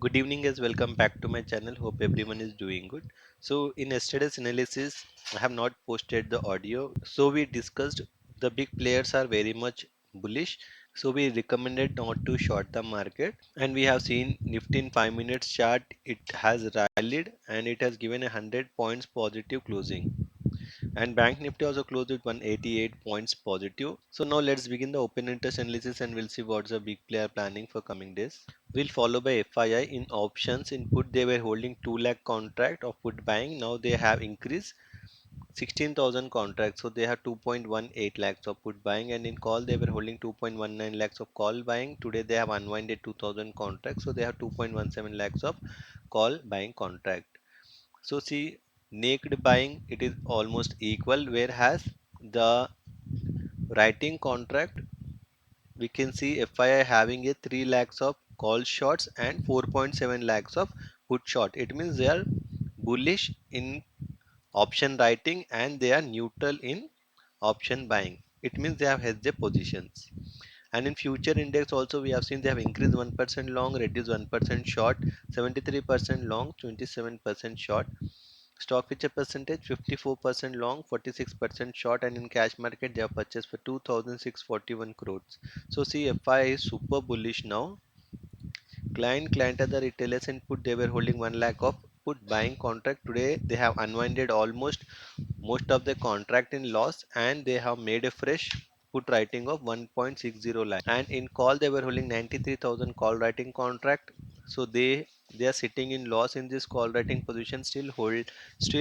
Good evening guys, welcome back to my channel. Hope everyone is doing good. So in yesterday's analysis, I have not posted the audio. So we discussed the big players are very much bullish. So we recommended not to short the market, and we have seen Nifty in 5 minutes chart. It has rallied and it has given 100 points positive closing. And Bank Nifty also closed with 188 points positive. So now let's begin the open interest analysis and we'll see what's the big player planning for coming days. We'll follow by FII in options. In put they were holding 2 lakh contract of put buying. Now they have increased 16,000 contracts. So they have 2.18 lakhs of put buying, and in call they were holding 2.19 lakhs of call buying. Today they have unwinded 2,000 contracts. So they have 2.17 lakhs of call buying contract. So see, naked buying it is almost equal, whereas the writing contract we can see FII having a 3 lakhs of call shots and 4.7 lakhs of put shot. It means they are bullish in option writing and they are neutral in option buying. It means they have hedged their positions. And in future index also we have seen they have increased 1% long, reduced 1% short, 73% long, 27% short. Stock feature percentage 54% long, 46% short, and in cash market they have purchased for 2,641 crores. So CFI is super bullish now. Client other retailers and put they were holding 1 lakh of put buying contract. Today they have unwinded almost most of the contract in loss and they have made a fresh put writing of 1.60 lakh. And in call they were holding 93,000 call writing contract. So they are sitting in loss in this call writing position, still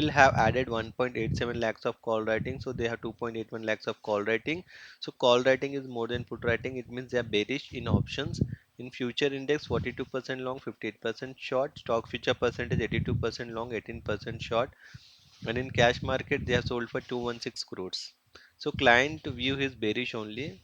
have added 1.87 lakhs of call writing. So they have 2.81 lakhs of call writing. So call writing is more than put writing. It means they are bearish in options. In future index 42% long, 58% short. Stock future percentage 82% long, 18% short. And in cash market they have sold for 216 crores. So client view is bearish only.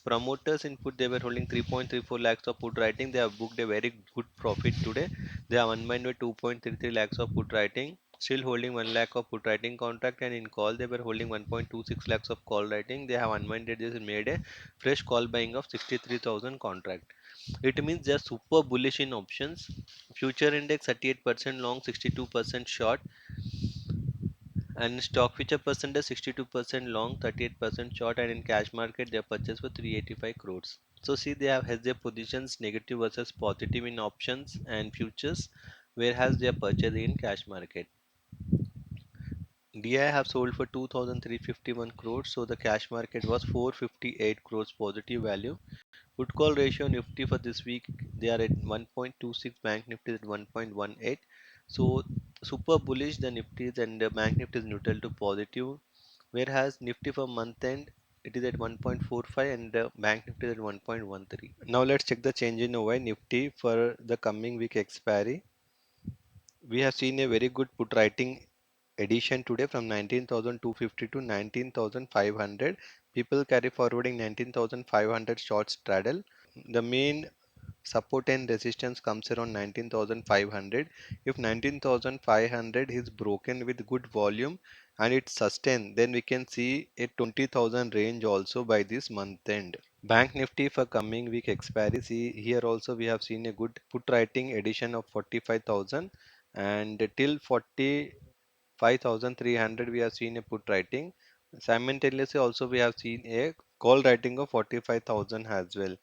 Promoters input they were holding 3.34 lakhs of put writing. They have booked a very good profit today. They have unwind with 2.33 lakhs of put writing. Still holding 1 lakh of put writing contract, and in call they were holding 1.26 lakhs of call writing. They have unwinded this and made a fresh call buying of 63,000 contract. It means they are super bullish in options. Future index 38% long, 62% short, and stock future percentage 62% long, 38% short, and in cash market they have purchased for 385 crores. So see, they have hedged their positions negative versus positive in options and futures, whereas they are purchased in cash market. DI have sold for 2,351 crores, so the cash market was 458 crores positive value. Put call ratio Nifty for this week they are at 1.26, Bank Nifty is at 1.18. So super bullish the Nifty is, and the Bank Nifty is neutral to positive, whereas Nifty for month end it is at 1.45 and the Bank Nifty is at 1.13. Now let's check the change in OI Nifty for the coming week expiry. We have seen a very good put writing addition today from 19,250 to 19,500. People carry forwarding 19,500 short straddle. The main support and resistance comes around 19,500. If 19,500 is broken with good volume and it sustained, then we can see a 20,000 range also by this month end. Bank Nifty for coming week expiry, see here also we have seen a good put writing addition of 45,000, and till 45,300 we have seen a put writing. Simultaneously also we have seen a call writing of 45,000 as well,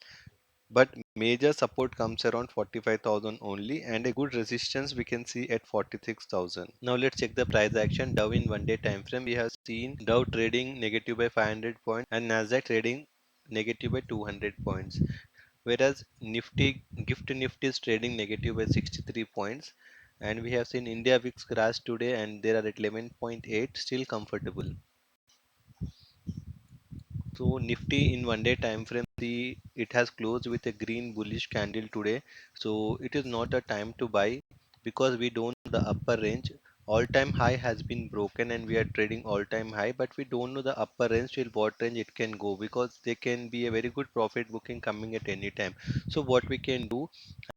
but major support comes around 45,000 only, and a good resistance we can see at 46,000. Now let's check the price action. Dow in 1 day time frame, we have seen Dow trading negative by 500 points and Nasdaq trading negative by 200 points, whereas Gift Nifty is trading negative by 63 points. And we have seen India VIX crash today and they are at 11.8, still comfortable. So Nifty in 1 day time frame, it has closed with a green bullish candle today. So it is not a time to buy because we don't know the upper range. All time high has been broken and we are trading all time high, but we don't know the upper range till what range it can go, because there can be a very good profit booking coming at any time. So what we can do,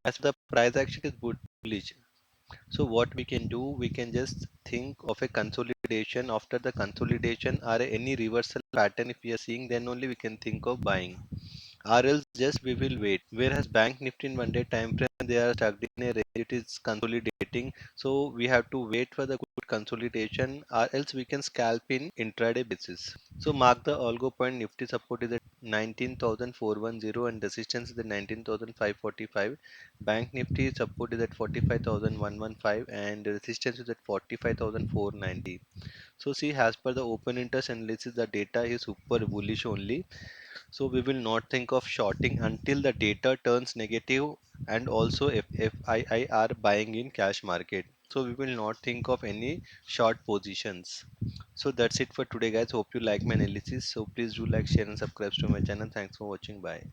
as the price action is bullish, so what we can do, we can just think of a consolidation. After the consolidation or any reversal pattern if we are seeing, then only we can think of buying. or else just we will wait. Whereas bank nifty in 1 day time frame, they are stuck in a range, it is consolidating, so we have to wait for the good consolidation, or else we can scalp in intraday basis. So mark the algo point. Nifty support is at 19,410 and resistance is at 19,545. Bank Nifty support is at 45,115 and resistance is at 45,490. So see, as per the open interest analysis, the data is super bullish only. So we will not think of shorting until the data turns negative, and also if FII are buying in cash market. So we will not think of any short positions. So that's it for today, guys. Hope you like my analysis. So please do like, share, and subscribe to my channel. Thanks for watching. Bye.